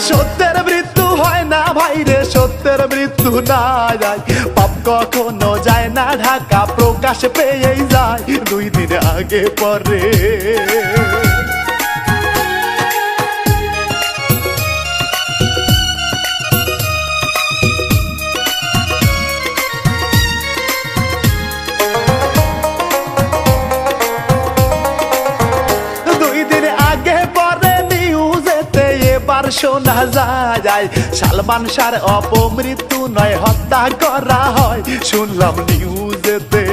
সত্যের মৃত্যু হয় না ভাইরে, সত্যের মৃত্যু না যায়। পাপ কখনো যায় না ঢাকা, প্রকাশ পেয়েই যায় 2 দিন আগে পরে। শোনা যায় সালমান শাহর অপমৃত্যু নয়, হত্যা করা হয় শুনলাম নিউজেতে।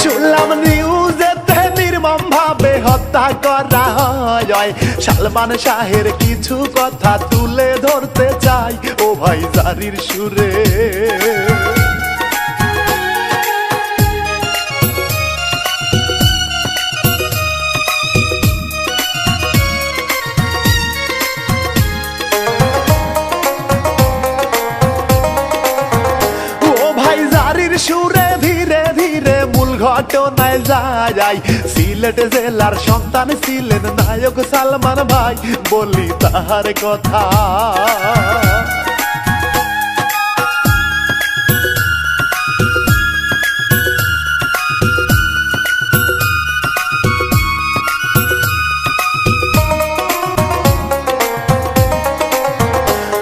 শুনলাম নিউজেতে নির্মম ভাবে হত্যা করা হয়। সালমান শাহের কিছু কথা তুলে ধরতে চাই ও ভাই জারির সুরে। ও ভাই জারির সুরে ধীরে ধীরে মূল ঘটনায় যায়। সিলেট জেলার সন্তান ছিলেন নায়ক সালমান ভাই, বলি তাহার কথা।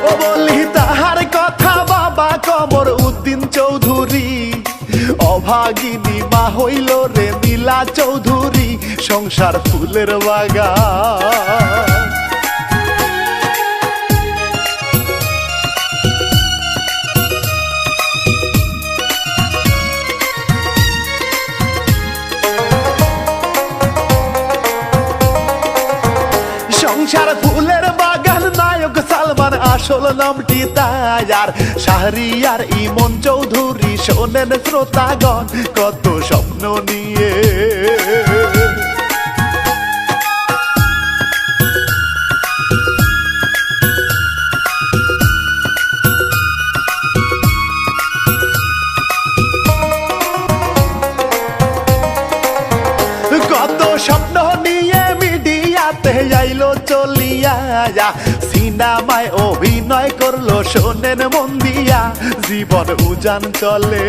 ও বলি তাহার কথা বাবা কমর উদ্দিন চৌধুরী, অভাগিনী মা হইল রে নীলা চৌধুরী, সংসার ফুলের বাগান। সংসার ফুলের বাগান নায়ক সালমান আসল নামটি তার। শাহরিয়ার ইমন চৌধুরী শোনেন শ্রোতাগণ কত স্বপ্ন নিয়ে। কত স্বপ্ন নিয়ে মিডিয়াতে আইলো চলিয়া, সিনেমায় অভিনয় করলো শোনেন মন দিয়া, জীবন উজান চলে।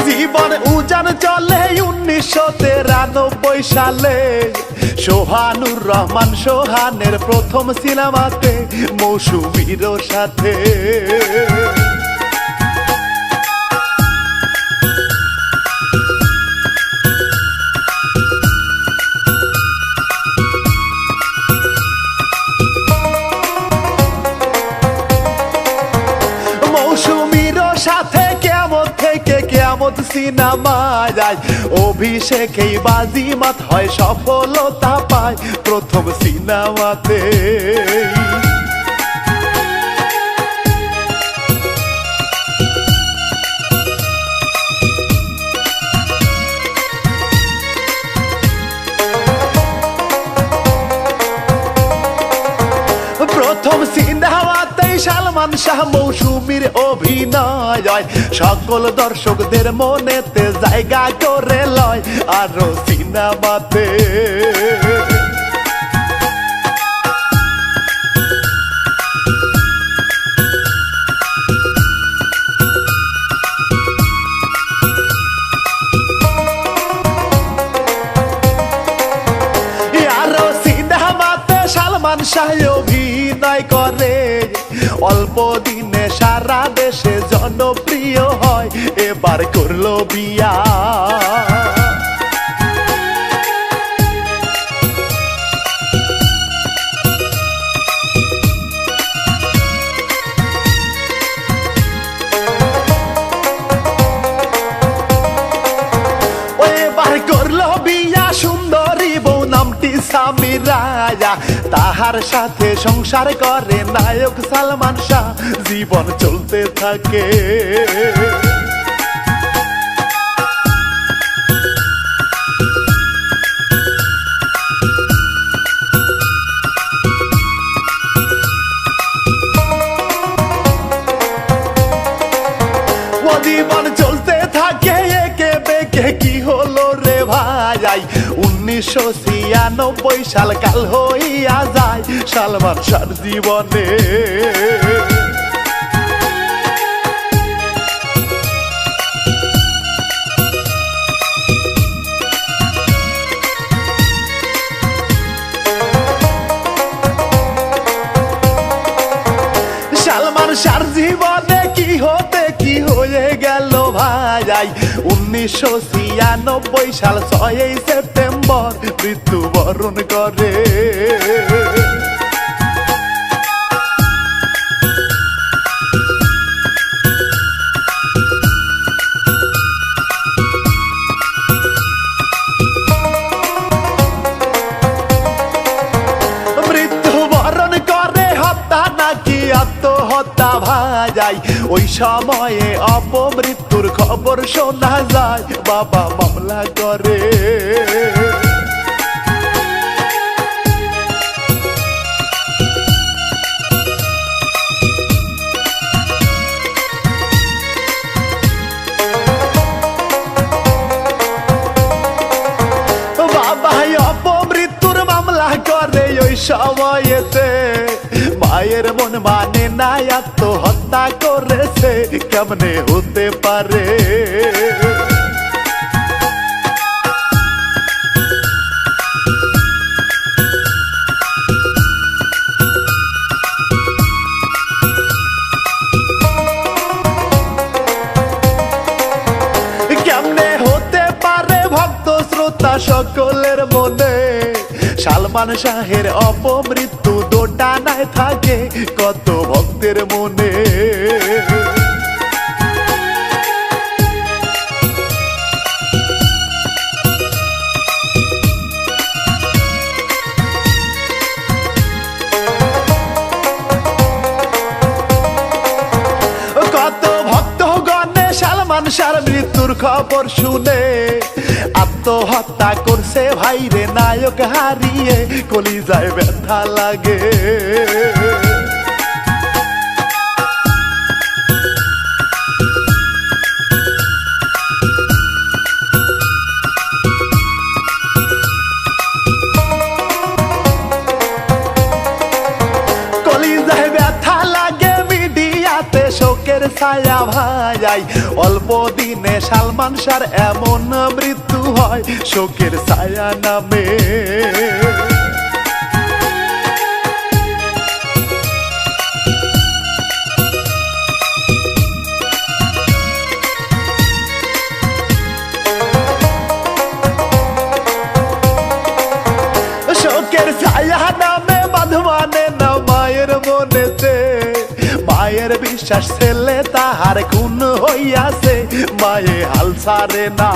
জীবন উজান চলে 1993 সালে। সোহানুর রহমান সোহানের প্রথম সিনেমাতে মৌসুমীর সাথে। মৌসুমীর সাথে কেমন থেকে কেমন সিনেমা যায়, অভিষেকেই বাজিমাত হয় সফলতা পায় প্রথম সিনেমাতে। প্রথম সিনেমাতেই সালমান শাহ মৌসুমীর অভিনয় সকল দর্শকদের মনেতে জায়গা করে লয় আরো সিনেমাতে। সালমান শাহ অভিনয় করে অল্প দিনে সারা দেশে জনপ্রিয় হয়, এবার করলো বিয়া। এবার করলো বিয়া সুন্দরী বউ নামটি আসামি রায়া, তাহার সাথে সংসার করে নায়ক সালমান শাহ। জীবন চলতে থাকে জীবন চলতে থাকে একে বেঁকে। কি হলো রে ভাই, 1996 সাল কাল হইয়া যায় সালমান শাহর জীবনে। সালমান শাহর জীবনে কি হতে কি হয়ে গেল ভাই, 1996 সাল 6 সেপ্টেম্বর মৃত্যুবরণ করে। মৃত্যুবরণ করে হত্যা নাকি আত্মহত্যা ভাই, ওই সময়ে অপমৃত্যুর খবর শোনা যায়। বাবা মামলা করে বাবাই অপমৃত্যুর মামলা করে ওই সময়েতে। মায়ের মন মানে না আত্মহত্যা করেছে, কেমনে হতে পারে? কেমনে হতে পারে ভক্ত শ্রোতা সকলের মনে? সালমান শাহের অপমৃত্যু দোটানায় থাকে কত ভক্তের মনে। কত ভক্তগণে সালমান শাহর মৃত্যুর খবর শুনে আত্মহত্যা করছে ভাইরে নায়ক হারিয়ে, কলিজায় ব্যথা লাগে। কলিজায় ব্যথা লাগে, মিডিয়াতে শোকের ছায়া ভাই। অল্প দিনে সালমান শাহর এমন মৃত্যু হয় শোকের ছায়া নামে। শোকের ছায়া নামে বাঁধমানে না মায়ের মনেতে। মায়ের বিশ্বাস ছেলে তাহার খুন হইয়াছে, মায়ে হাল ছাড়ে না।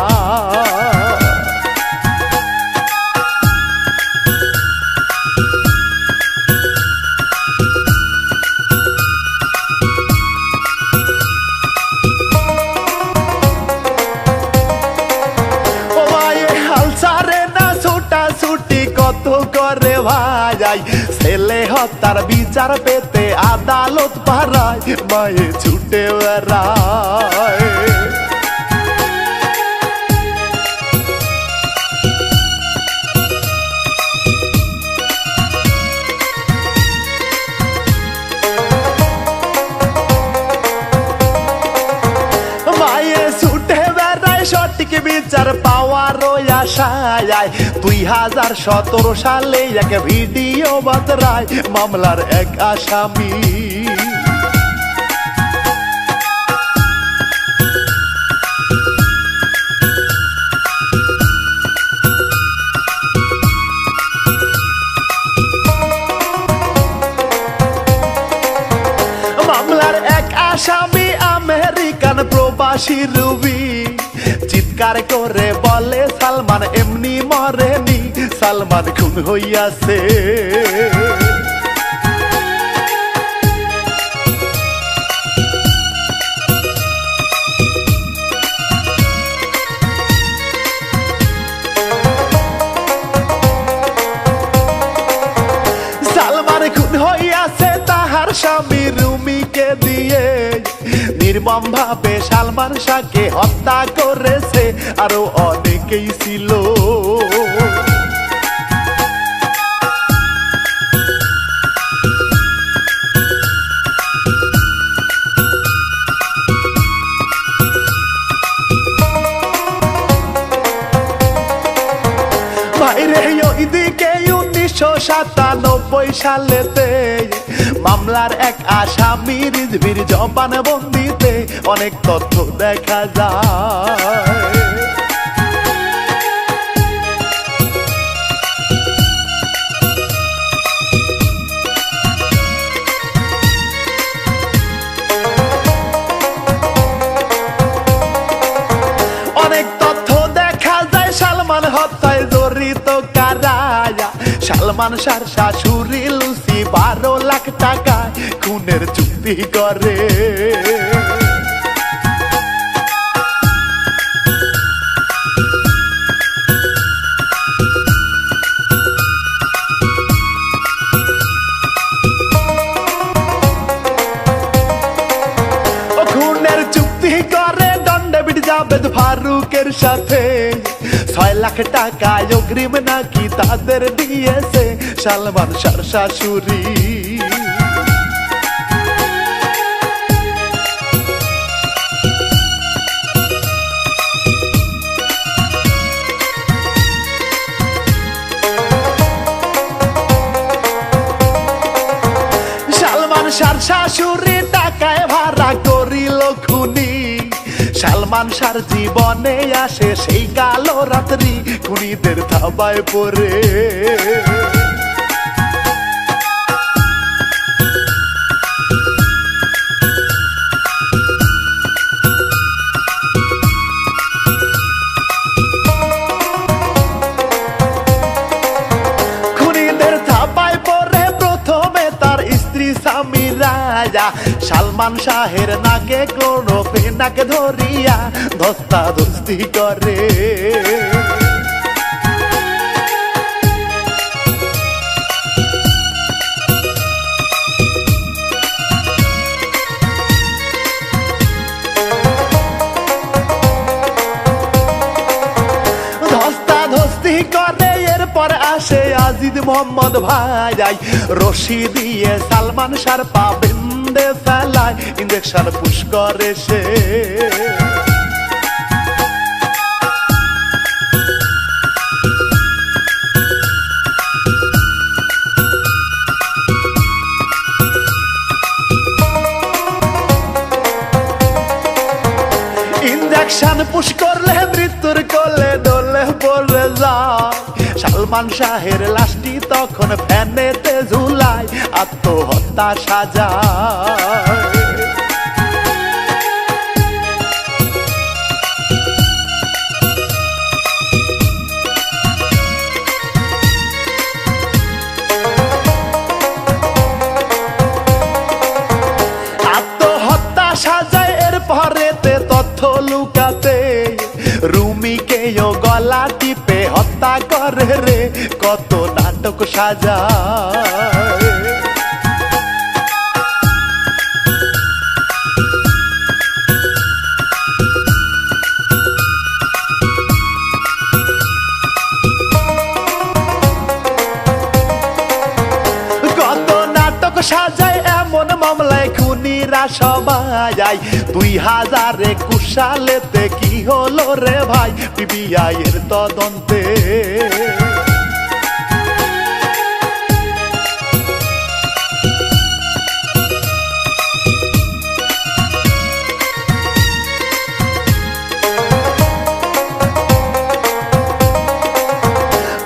মায়ে হাল ছাড়ে না, ছুটাছুটি কত করে ভাই। ছেলে হত্যার বিচার পেতে আদালত পাড়ায় মায়ে ছুটে বেড়ায়। মায়ে ছুটে বেড়ায় সঠিক বিচার পাওয়ার আশায়। 2017 সালে এক ভিডিও বাতরায় মামলার এক আসামি। মামলার এক আসামি আমেরিকান প্রবাসী রুবি, চিৎকার করে বলে সালমান এমনি মরেনি, সালমান খুন হইয়াছে। সালমান খুন হইয়াছে তাহার স্বামী রুমিকে দিয়ে, নির্মম ভাবে সালমান শাহকে হত্যা করেছে, আরো অনেকেই ছিল। বাইরে ওইদিকে 1997 সালেতে মামলার এক আসামি রিজভির জবানবন্দিতে অনেক তথ্য দেখা যায়। অনেক তথ্য দেখা যায় সালমান হত্যায় জড়িত কারা। সালমান শাহর শাশুড়ি লুসি 12 লাখ টাকায় খুনের চুক্তি করে। খুনের চুক্তি করে ডেভিড জাবেদ ফারুকের সাথে। 6 লাখ টাকা অগ্রিম নাকি তাদের দিয়েছে সালমান শাহর শাশুড়ি। সালমান শাহর শাশুড়ি টাকায় ভাড়া করিল খুনি। সালমান শাহর জীবনে আসে সেই কালো রাত্রি, খুনিদের থাবায় পড়ে। খুনিদের থাবায় পড়ে প্রথমে তার স্ত্রী সামিরা। সালমান শাহের নাকে ক্লোরোফেনাক ধরিয়া ধস্তাধস্তি করে। ধস্তাধস্তি করে এরপর আসে আজিজ মোহাম্মদ ভাই। রশি দিয়ে সালমান শাহর পা বেঁধে ফেলায়, ইঞ্জেকশন পুশ করে সে। ইঞ্জেকশন পুশ করলে মৃত্যুর কোলে ডলে পড়ে যায়। সালমান শাহের লাশটি তখন ফ্যানেতে ঝুলায়, আত্মহত্যা সাজায়। আত্মহত্যা সাজায় এরপরেতে তথ্য লুকাতে রুমিকেও গলা টিপে হত্যা করে রে, কত নাটক সাজায়। কত নাটক সাজায় এমন মামলায় খুনিরা সবাই। 2021 সালেতে কি হলো রে ভাই পিবিআই এর তদন্তে।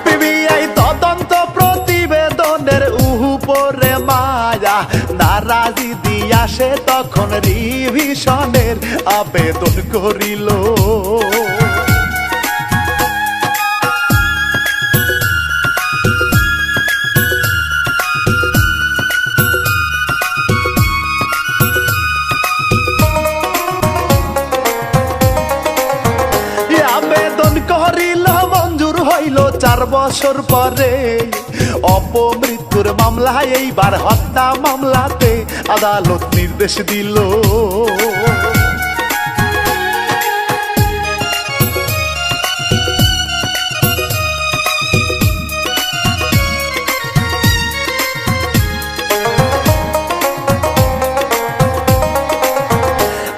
পিবিআই তদন্ত প্রতিবেদনের উপরে মায়া না তারা যদি আসে তখন রিভিশনের আবেদন করিল। আবেদন করিল মঞ্জুর হইল 4 বছর পরে। অপমৃত্যুর মামলায় এইবার হত্যা মামলাতে আদালত নির্দেশ দিল।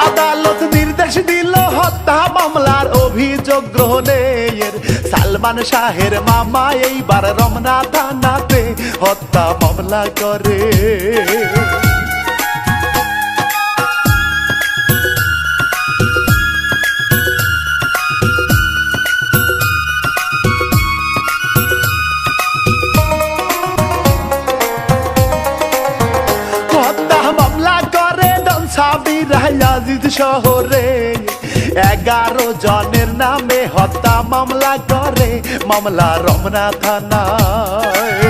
আদালত নির্দেশ দিল হত্যা মামলার অভিযোগ গ্রহণের। সালমান শাহের মামা এইবার রমনা থানাতে হত্যা মামলা করে। হত্যা মামলা করে আজিজ শহরে 11 জনের নামে হত্যা মামলা করে মামলা রমনা থানায়।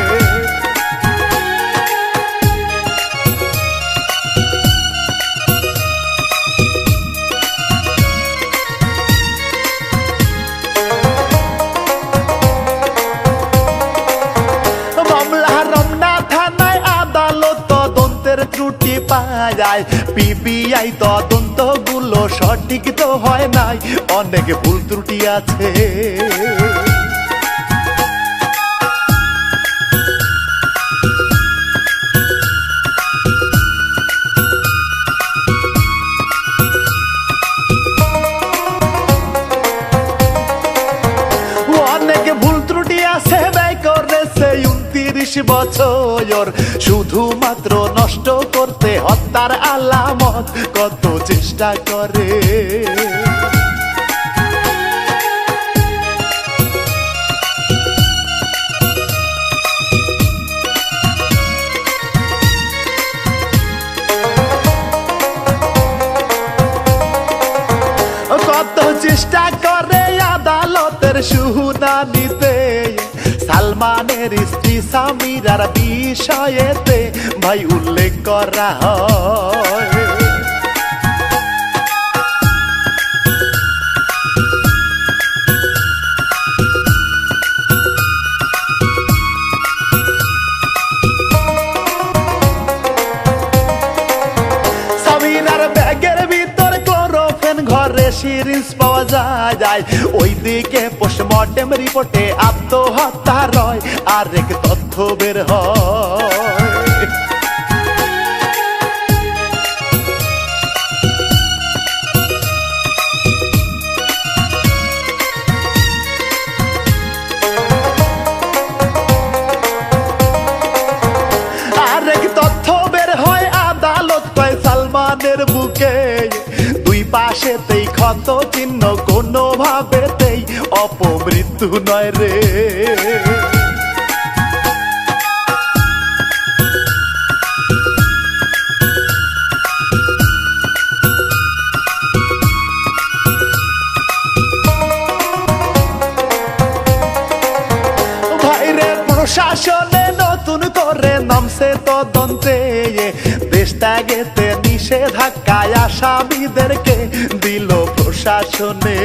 ত্রুটি পায় পিবিআই তদন্ত গুলো সঠিক তো হয় নাই, অনেক ভুল ত্রুটি আছে। অনেক ভুল ত্রুটি আছে, ব্যয় করেছে 29 বছর শুধুমাত্র নষ্ট করতে হত্যার আলামত, কত চেষ্টা করে। কত চেষ্টা করে আদালতের শুনানিতে সালমানের স্ত্রী সামিরার বিষয়েতে ভাই উল্লেখ করা হয়। সামিরার ব্যাগের ভিতর ক্লোরোফেন ঘরে সিরিঞ্জ পাওয়া যায়, ওইদিকে পোস্টমর্টেম রিপোর্টে আত্মহত্যা রয় আরেক তথ্য বের হয়। আরেক তথ্য বের হয় আদালত পায় সালমানের বুকে দুই পাশেতেই ক্ষত চিহ্ন, কোনো ভাবেতেই অপমৃত্যু নয় রে। ভাইরে প্রশাসনে নতুন করে নামছে তদন্তে, দেশ ত্যাগেতে নিষেধাজ্ঞায় আসামিদেরকে দিল প্রশাসনে।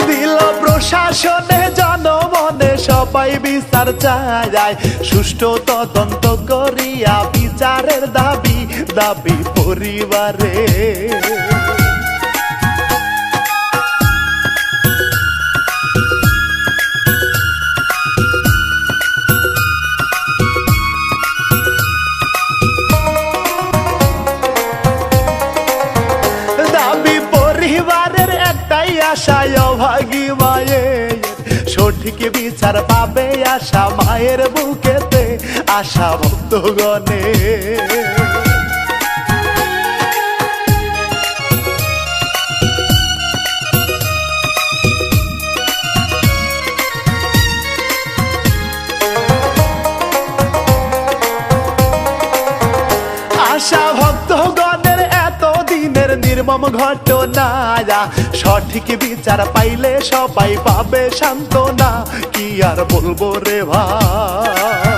দিল প্রশাসনে, জনমনে সবাই বিচার চায়, সুষ্ঠু তদন্ত করিয়া বিচারের দাবি দাবি পরিবারে। দাবি পরিবারের একটাই আশায় অভাগী মায়ের সঠিক বিচার পাবে, আশা মায়ের বুকেতে আশা ভক্তগণে। নির্মম ঘটনা সঠিক বিচার পাইলে সবাই পাবে সান্ত্বনা কি আর বলবো রে ভাই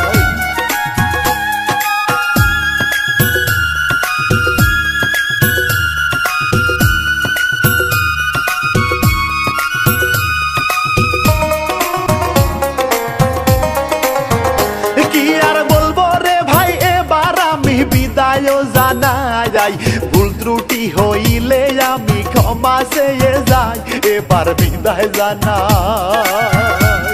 কি আর বলবো রে ভাই এবার আমি বিদায় জানাই ভুল ত্রুটি হইলে আমি ক্ষমা চেয়ে যাই এবার বিদায় জানাই